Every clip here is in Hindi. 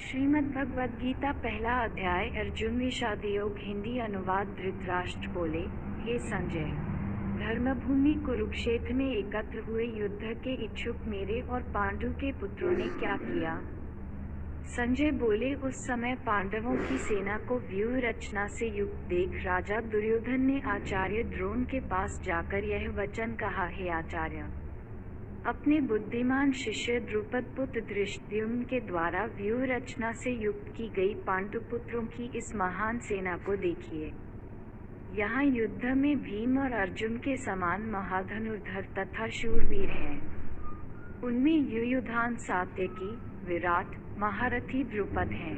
श्रीमद्भगवद गीता पहला अध्याय अर्जुन विषाद योग हिंदी अनुवाद। धृतराष्ट्र बोले, हे संजय, धर्मभूमि कुरुक्षेत्र में एकत्र हुए युद्ध के इच्छुक मेरे और पांडु के पुत्रों ने क्या किया। संजय बोले, उस समय पांडवों की सेना को व्यूह रचना से युक्त देख राजा दुर्योधन ने आचार्य द्रोण के पास जाकर यह वचन कहा, हे आचार्य, अपने बुद्धिमान शिष्य द्रुपद पुत्र धृष्टद्युम्न के द्वारा व्यूह रचना से युक्त की गई पांडुपुत्रों की इस महान सेना को देखिए। यहाँ युद्ध में भीम और अर्जुन के समान महाधनुर्धर तथा शूरवीर हैं। उनमें युयुधान, सात्यकी, विराट, महारथी द्रुपद हैं।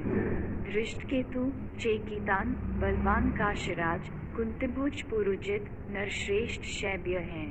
धृष्टकेतु, चेकितान, बलवान काशीराज, कुंतीभुज पुरुजित, नरश्रेष्ठ शैब्य हैं।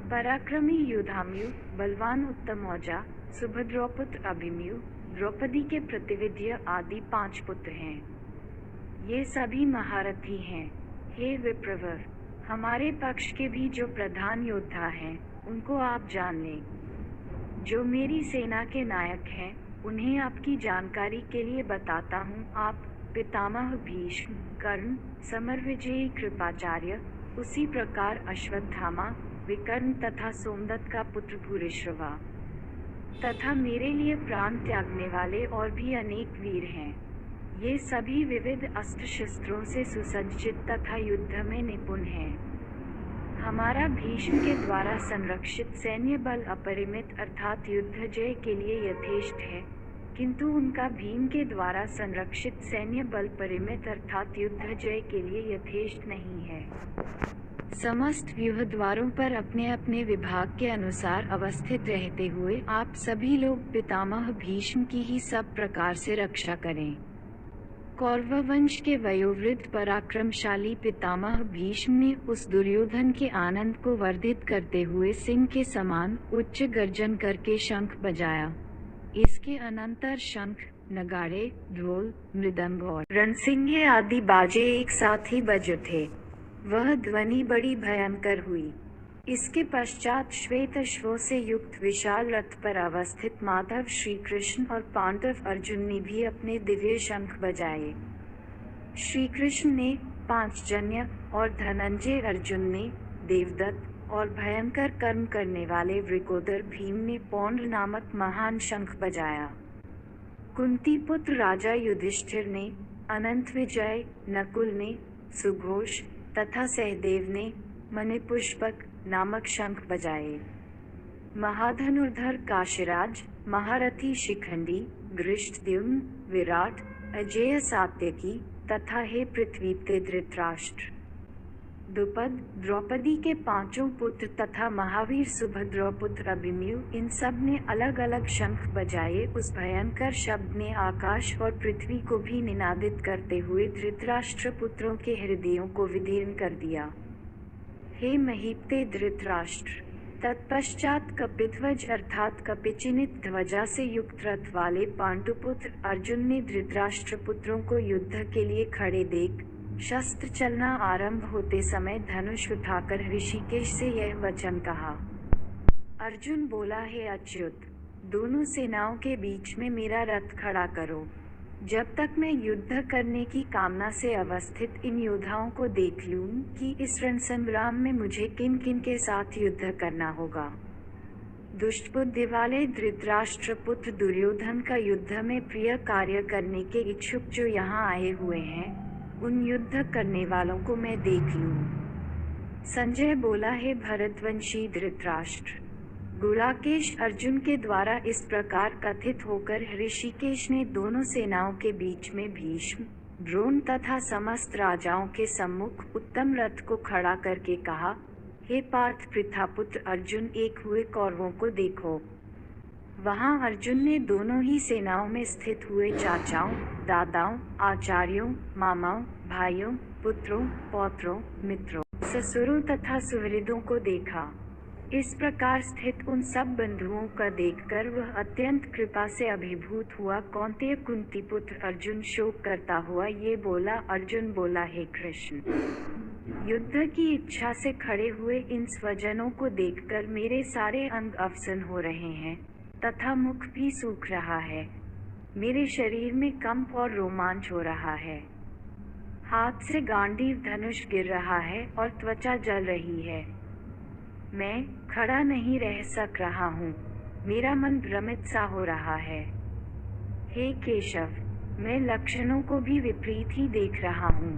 पराक्रमी युधामयु, बलवान उत्तमौजा, सुभद्रौपुत्र अभिमन्यु, द्रौपदी के प्रतिविद्य आदि 5 पुत्र हैं। ये सभी महारथी हैं। हे विप्रवर, हमारे पक्ष के भी जो प्रधान योद्धा हैं, उनको आप जान लें। जो मेरी सेना के नायक हैं, उन्हें आपकी जानकारी के लिए बताता हूँ। आप पितामह भीष्म, कर्ण, समरविजयी कृपाचार्य, उसी प्रकार अश्वत्थामा, विकर्ण तथा सोमदत्त का पुत्र भूरिश्रवा, तथा मेरे लिए प्राण त्यागने वाले और भी अनेक वीर हैं। ये सभी विविध अस्त्र शस्त्रों से सुसज्जित तथा युद्ध में निपुण हैं। हमारा भीष्म के द्वारा संरक्षित सैन्य बल अपरिमित अर्थात युद्ध जय के लिए यथेष्ट है, किंतु उनका भीम के द्वारा संरक्षित सैन्य बल परिमित अर्थात युद्ध जय के लिए यथेष्ट नहीं है। समस्त व्यूह द्वारों पर अपने अपने विभाग के अनुसार अवस्थित रहते हुए आप सभी लोग पितामह भीष्म की ही सब प्रकार से रक्षा करें। कौरव वंश के वयोवृद्ध पराक्रमशाली पितामह भीष्म ने उस दुर्योधन के आनंद को वर्धित करते हुए सिंह के समान उच्च गर्जन करके शंख बजाया। इसके अनंतर शंख, नगाड़े, ढोल, मृदंग और रणसिंगे आदि बाजे एक साथ ही बज उठे। वह ध्वनि बड़ी भयंकर हुई। इसके पश्चात श्वेत अश्वों से युक्त विशाल रथ पर अवस्थित माधव श्री कृष्ण और पांडव अर्जुन ने भी अपने दिव्य शंख बजाए। श्री कृष्ण ने पांचजन्य और धनंजय अर्जुन ने देवदत्त और भयंकर कर्म करने वाले वृकोदर भीम ने पौंड नामक महान शंख बजाया। कुंती पुत्र राजा युधिष्ठिर ने, अनंत विजय नकुल ने, सुघोष तथा सहदेव ने मणिपुष्पक नामक शंख बजाए। महाधनुर्धर काशीराज, महारथी शिखंडी, धृष्टद्युम्न, विराट, अजेय सात्यकी तथा हे पृथ्वी पे धृतराष्ट्र, द्रुपद, द्रौपदी के 5 पुत्र तथा महावीर सुभद्रौपुत्र अभिमन्यु, इन सब ने अलग अलग शंख बजाए। उस भयंकर शब्द ने आकाश और पृथ्वी को भी निनादित करते हुए धृतराष्ट्र पुत्रों के हृदयों को विदीर्ण कर दिया। हे महीपते धृतराष्ट्र, तत्पश्चात कपिध्वज अर्थात कपिचिनित ध्वजा से युक्त रथ वाले पांडुपुत्र अर्जुन ने धृतराष्ट्र पुत्रों को युद्ध के लिए खड़े देख शस्त्र चलना आरंभ होते समय धनुष उठाकर ऋषिकेश से यह वचन कहा। अर्जुन बोला, हे अच्युत, दोनों सेनाओं के बीच में मेरा रथ खड़ा करो। जब तक मैं युद्ध करने की कामना से अवस्थित इन योद्धाओं को देख लूं कि इस रण संग्राम में मुझे किन किन के साथ युद्ध करना होगा। दुष्ट बुद्धि वाले धृतराष्ट्र पुत्र दुर्योधन का युद्ध में प्रिय कार्य करने के इच्छुक जो यहाँ आए हुए हैं, उन युद्ध करने वालों को मैं देख लूं। संजय बोला, हे भरतवंशी धृतराष्ट्र, गुलाकेश अर्जुन के द्वारा इस प्रकार कथित होकर ऋषिकेश ने दोनों सेनाओं के बीच में भीष्म, द्रोण तथा समस्त राजाओं के सम्मुख उत्तम रथ को खड़ा करके कहा, हे पार्थ पृथापुत्र अर्जुन, एक हुए कौरवों को देखो। वहां अर्जुन ने दोनों ही सेनाओं में स्थित हुए चाचाओं, दादाओं, आचार्यों, मामाओं, भाइयों, पुत्रों, पौत्रों, मित्रों, ससुरों तथा सुहृदों को देखा। इस प्रकार स्थित उन सब बंधुओं का देखकर वह अत्यंत कृपा से अभिभूत हुआ। कौन्तेय कुंती पुत्र अर्जुन शोक करता हुआ ये बोला। अर्जुन बोला, हे कृष्ण, युद्ध की इच्छा से खड़े हुए इन स्वजनों को देखकर मेरे सारे अंग अवसन हो रहे हैं तथा मुख भी सूख रहा है। मेरे शरीर में कंप और रोमांच हो रहा है। हाथ से गांडीव धनुष गिर रहा है और त्वचा जल रही है। मैं खड़ा नहीं रह सक रहा हूँ। मेरा मन भ्रमित सा हो रहा है। हे केशव, मैं लक्षणों को भी विपरीत ही देख रहा हूँ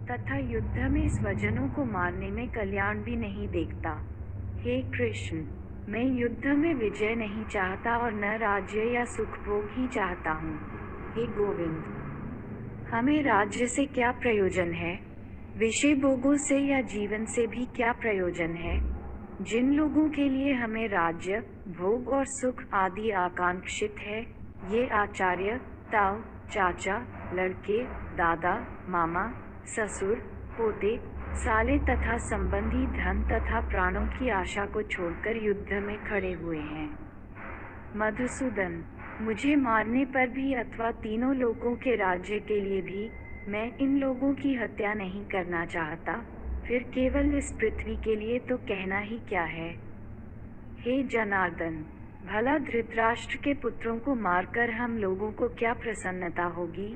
तथा युद्ध में स्वजनों को मारने में कल्याण भी नहीं देखता। हे कृष्ण, मैं युद्ध में विजय नहीं चाहता और न राज्य या सुखभोग ही चाहता हूँ। हे गोविंद, हमें राज्य से क्या प्रयोजन है? विषय भोगों से या जीवन से भी क्या प्रयोजन है? जिन लोगों के लिए हमें राज्य, भोग और सुख आदि आकांक्षित है, ये आचार्य, ताऊ, चाचा, लड़के, दादा, मामा, ससुर, पोते, साले तथा संबंधी धन तथा प्राणों की आशा को छोड़कर युद्ध में खड़े हुए हैं। मधुसूदन, मुझे मारने पर भी अथवा तीनों लोगों के राज्य के लिए भी मैं इन लोगों की हत्या नहीं करना चाहता, फिर केवल इस पृथ्वी के लिए तो कहना ही क्या है। हे जनार्दन, भला धृतराष्ट्र के पुत्रों को मारकर हम लोगों को क्या प्रसन्नता होगी?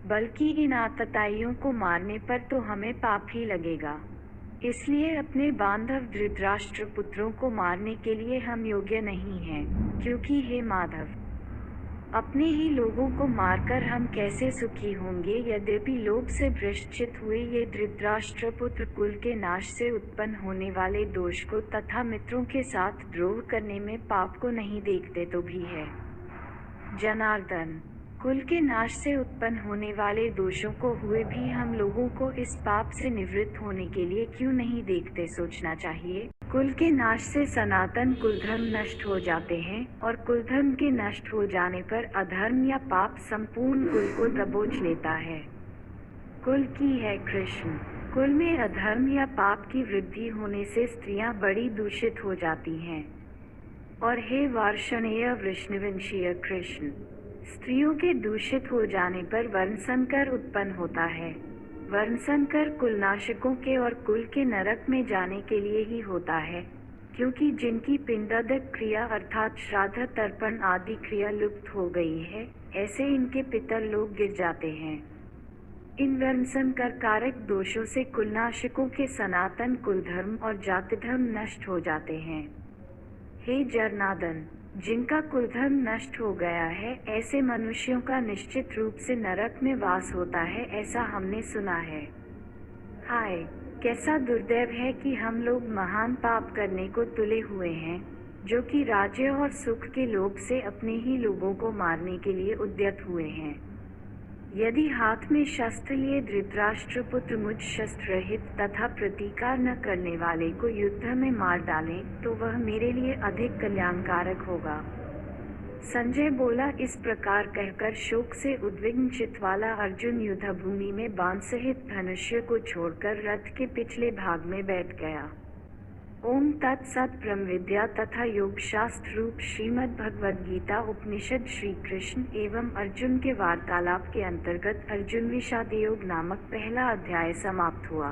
बल्कि इन आतताइयों को मारने पर तो हमें पाप ही लगेगा। इसलिए अपने बांधव धृतराष्ट्र पुत्रों को मारने के लिए हम योग्य नहीं हैं, क्योंकि हे माधव, अपने ही लोगों को मारकर हम कैसे सुखी होंगे? यद्यपि लोभ से भ्रष्ट हुए ये धृतराष्ट्र पुत्र कुल के नाश से उत्पन्न होने वाले दोष को तथा मित्रों के साथ द्रोह करने में पाप को नहीं देखते तो भी है। जनार्दन, कुल के नाश से उत्पन्न होने वाले दोषों को हुए भी हम लोगों को इस पाप से निवृत्त होने के लिए क्यों नहीं देखते? सोचना चाहिए। कुल के नाश से सनातन कुलधर्म नष्ट हो जाते हैं और कुलधर्म के नष्ट हो जाने पर अधर्म या पाप संपूर्ण कुल को दबोच लेता है। कुल की है कृष्ण। कुल में अधर्म या पाप की वृद्धि होने से स्त्रियां बड़ी दूषित हो जाती हैं। और हे वार्ष्णेय वृष्णिवंशीय कृष्ण, स्त्रियों के दूषित हो जाने पर वर्णसंकर उत्पन्न होता है। वर्णसंकर कुलनाशकों के और कुल के नरक में जाने के लिए ही होता है, क्योंकि जिनकी पिंडादक क्रिया अर्थात श्राद्ध तर्पण आदि क्रिया लुप्त हो गई है, ऐसे इनके पितर लोग गिर जाते हैं। इन वर्णसंकर कारक दोषों से कुलनाशकों के सनातन कुलधर्म और जातिधर्म नष्ट हो जाते हैं। हे जनार्दन, जिनका कुलधर्म नष्ट हो गया है, ऐसे मनुष्यों का निश्चित रूप से नरक में वास होता है, ऐसा हमने सुना है। हाय, कैसा दुर्दैव है कि हम लोग महान पाप करने को तुले हुए हैं, जो कि राज्य और सुख के लोभ से अपने ही लोगों को मारने के लिए उद्यत हुए हैं। यदि हाथ में शस्त्र लिए धृतराष्ट्र पुत्र मुझ शस्त्र रहित तथा प्रतिकार न करने वाले को युद्ध में मार डालें, तो वह मेरे लिए अधिक कल्याणकारक होगा। संजय बोला। इस प्रकार कहकर शोक से उद्विग्न चित्त वाला अर्जुन युद्धभूमि में बाण सहित धनुष्य को छोड़कर रथ के पिछले भाग में बैठ गया। ओम तत्सत। ब्रह्म विद्या तथा योग शास्त्र रूप श्रीमद् भगवद गीता उपनिषद श्री कृष्ण एवं अर्जुन के वार्तालाप के अंतर्गत अर्जुन विषाद योग नामक पहला अध्याय समाप्त हुआ।